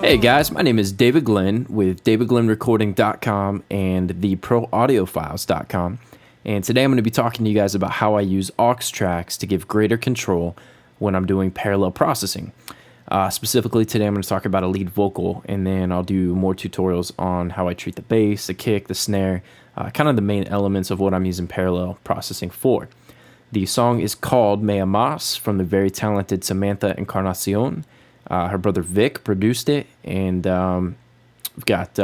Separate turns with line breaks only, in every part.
Hey guys, my name is David Glenn with davidglennrecording.com and theproaudiofiles.com. And today I'm going to be talking to you guys about how I use aux tracks to give greater control when I'm doing parallel processing. Specifically today I'm going to talk about a lead vocal, and then I'll do more tutorials on how I treat the bass, the kick, the snare, kind of the main elements of what I'm using parallel processing for. The song is called Me Amas from the very talented Samantha Encarnacion. Her brother Vic produced it, and we've got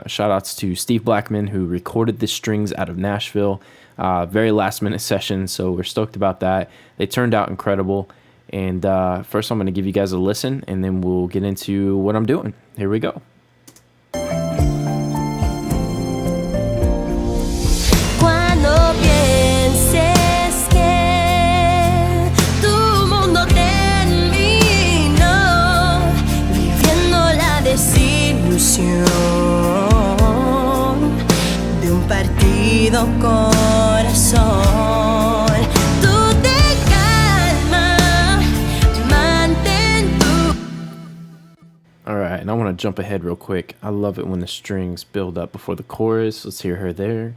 shout outs to Steve Blackman, who recorded the strings out of Nashville. Very last minute session, so we're stoked about that. They turned out incredible. And first I'm going to give you guys a listen, and then we'll get into what I'm doing. Here we go.
De un partido corazón, tú te calma, mantén tu.
All right, and I want to jump ahead real quick. I love it when the strings build up before the chorus. Let's hear her there.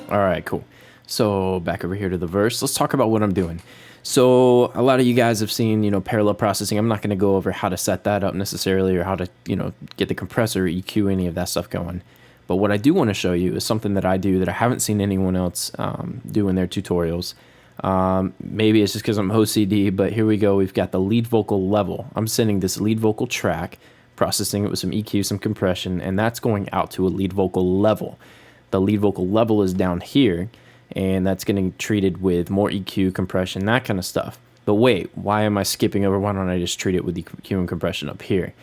All right, cool. So back over here to the verse. Let's talk about what I'm doing. So a lot of you guys have seen, parallel processing. I'm not going to go over how to set that up necessarily, or how to, get the compressor, EQ, any of that stuff going. But what I do want to show you is something that I do that I haven't seen anyone else do in their tutorials. Maybe it's just because I'm OCD, but here we go. We've got the lead vocal level. I'm sending this lead vocal track, processing it with some EQ, some compression, and that's going out to a lead vocal level. The lead vocal level is down here, and that's getting treated with more EQ, compression, that kind of stuff. But wait, why am I skipping over? Why don't I just treat it with EQ and compression up here?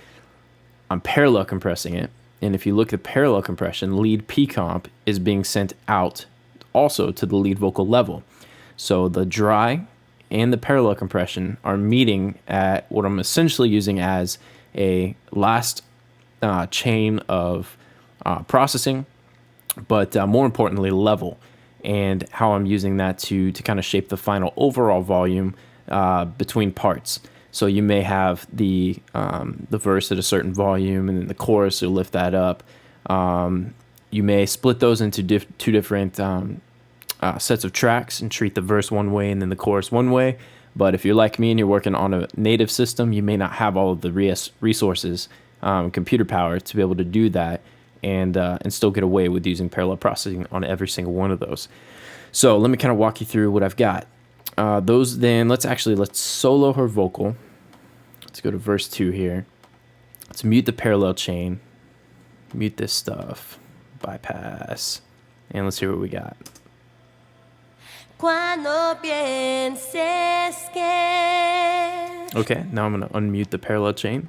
I'm parallel compressing it, and if you look at parallel compression, lead P-comp is being sent out also to the lead vocal level. So the dry and the parallel compression are meeting at what I'm essentially using as a last chain of processing, but more importantly, level, and how I'm using that to kind of shape the final overall volume between parts. So you may have the verse at a certain volume, and then the chorus will lift that up. You may split those into two different sets of tracks and treat the verse one way and then the chorus one way. But if you're like me and you're working on a native system, you may not have all of the resources, computer power, to be able to do that. And still get away with using parallel processing on every single one of those. So let me kind of walk you through what I've got. Let's solo her vocal. Let's go to verse 2 here. Let's mute the parallel chain. Mute this stuff. Bypass. And let's hear what we got. Okay, now I'm going to unmute the parallel chain.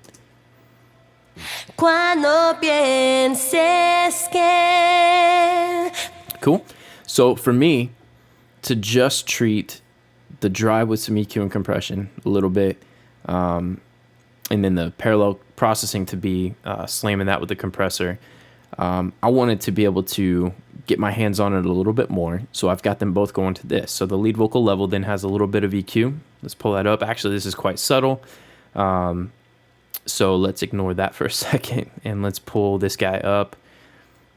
Cool. So for me, to just treat the dry with some EQ and compression a little bit, and then the parallel processing to be slamming that with the compressor, I wanted to be able to get my hands on it a little bit more. So I've got them both going to this. So the lead vocal level then has a little bit of EQ. Let's pull that up. Actually, this is quite subtle. So let's ignore that for a second, and let's pull this guy up.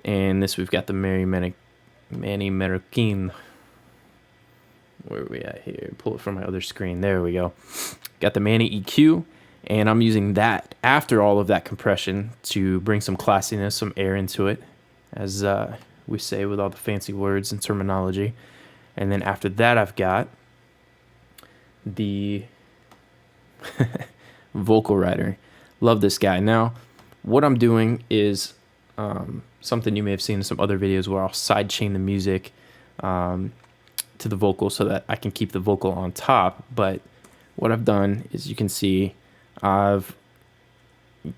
And we've got the Manny Marroquin. Where are we at here? Pull it from my other screen. There we go. Got the Manny EQ, and I'm using that after all of that compression to bring some classiness, some air into it, as we say with all the fancy words and terminology. And then after that, I've got the vocal writer. Love this guy. Now, what I'm doing is something you may have seen in some other videos, where I'll sidechain the music to the vocal so that I can keep the vocal on top. But what I've done is, you can see I've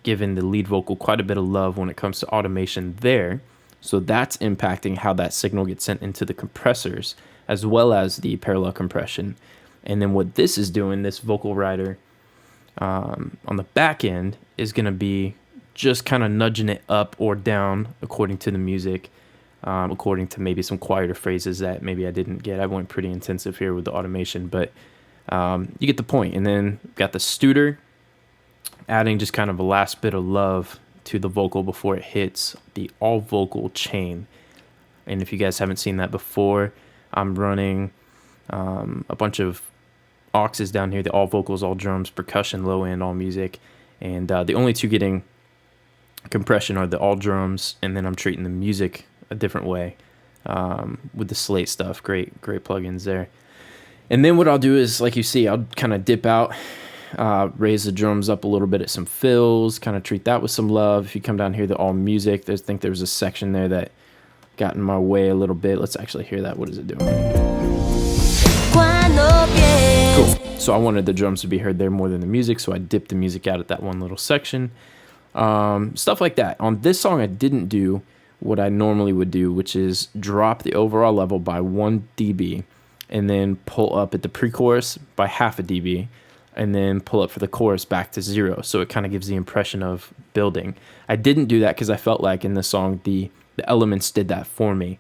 given the lead vocal quite a bit of love when it comes to automation there. So that's impacting how that signal gets sent into the compressors, as well as the parallel compression. And then what this is doing, this vocal rider, on the back end is going to be just kind of nudging it up or down according to the music, according to maybe some quieter phrases that maybe I didn't get. I went pretty intensive here with the automation, but you get the point. And then got the Studer, adding just kind of a last bit of love to the vocal before it hits the all vocal chain. And if you guys haven't seen that before, I'm running a bunch of auxes down here, the all vocals, all drums, percussion, low end, all music. And the only two getting compression are the all drums, and then I'm treating the music a different way with the Slate stuff. Great plugins there. And then what I'll do is, like you see, I'll kind of dip out, raise the drums up a little bit at some fills, kind of treat that with some love. If you come down here, the all music, I think there's a section there that got in my way a little bit. Let's actually hear that. What is it doing? Cool. So I wanted the drums to be heard there more than the music, so I dipped the music out at that one little section. Stuff like that. On this song, I didn't do what I normally would do, which is drop the overall level by 1 dB and then pull up at the pre-chorus by half a dB and then pull up for the chorus back to 0. So it kind of gives the impression of building. I didn't do that because I felt like in the song, the elements did that for me.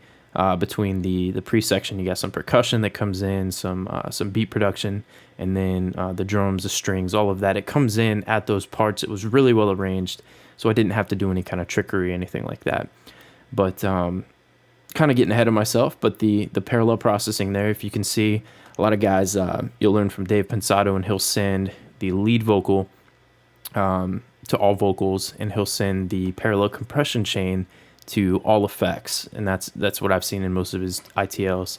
Between the pre-section, you got some percussion that comes in, some beat production, and then the drums, the strings, all of that. It comes in at those parts. It was really well arranged, so I didn't have to do any kind of trickery, anything like that. But kind of getting ahead of myself, but the parallel processing there, if you can see, a lot of guys, you'll learn from Dave Pensato, and he'll send the lead vocal to all vocals, and he'll send the parallel compression chain to all effects, and that's what I've seen in most of his ITLs.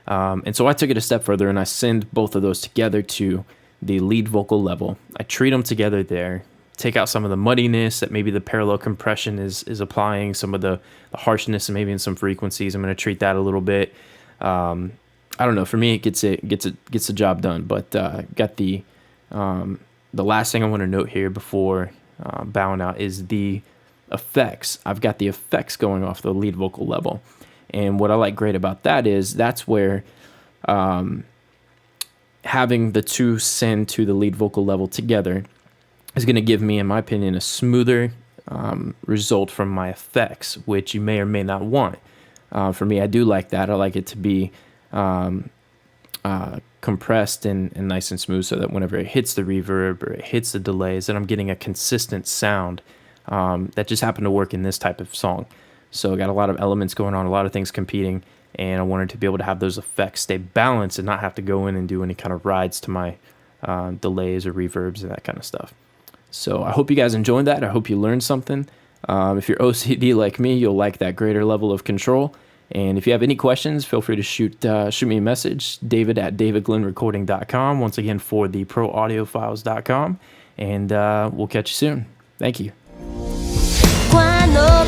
And so I took it a step further, and I send both of those together to the lead vocal level. I treat them together there, take out some of the muddiness that maybe the parallel compression is applying, some of the harshness, and maybe in some frequencies. I'm going to treat that a little bit. I don't know. For me, it gets the job done. But got the last thing I want to note here before bowing out is the effects. I've got the effects going off the lead vocal level, and what I like great about that is that's where having the two send to the lead vocal level together is going to give me, in my opinion, a smoother result from my effects, which you may or may not want. For me, I do like that. I like it to be compressed and nice and smooth, so that whenever it hits the reverb or it hits the delays, that I'm getting a consistent sound. That just happened to work in this type of song. So I got a lot of elements going on, a lot of things competing, and I wanted to be able to have those effects stay balanced and not have to go in and do any kind of rides to my delays or reverbs and that kind of stuff. So I hope you guys enjoyed that. I hope you learned something. If you're OCD like me, you'll like that greater level of control. And if you have any questions, feel free to shoot me a message, david@davidglennrecording.com, once again for the proaudiofiles.com, and we'll catch you soon. Thank you.
Cuando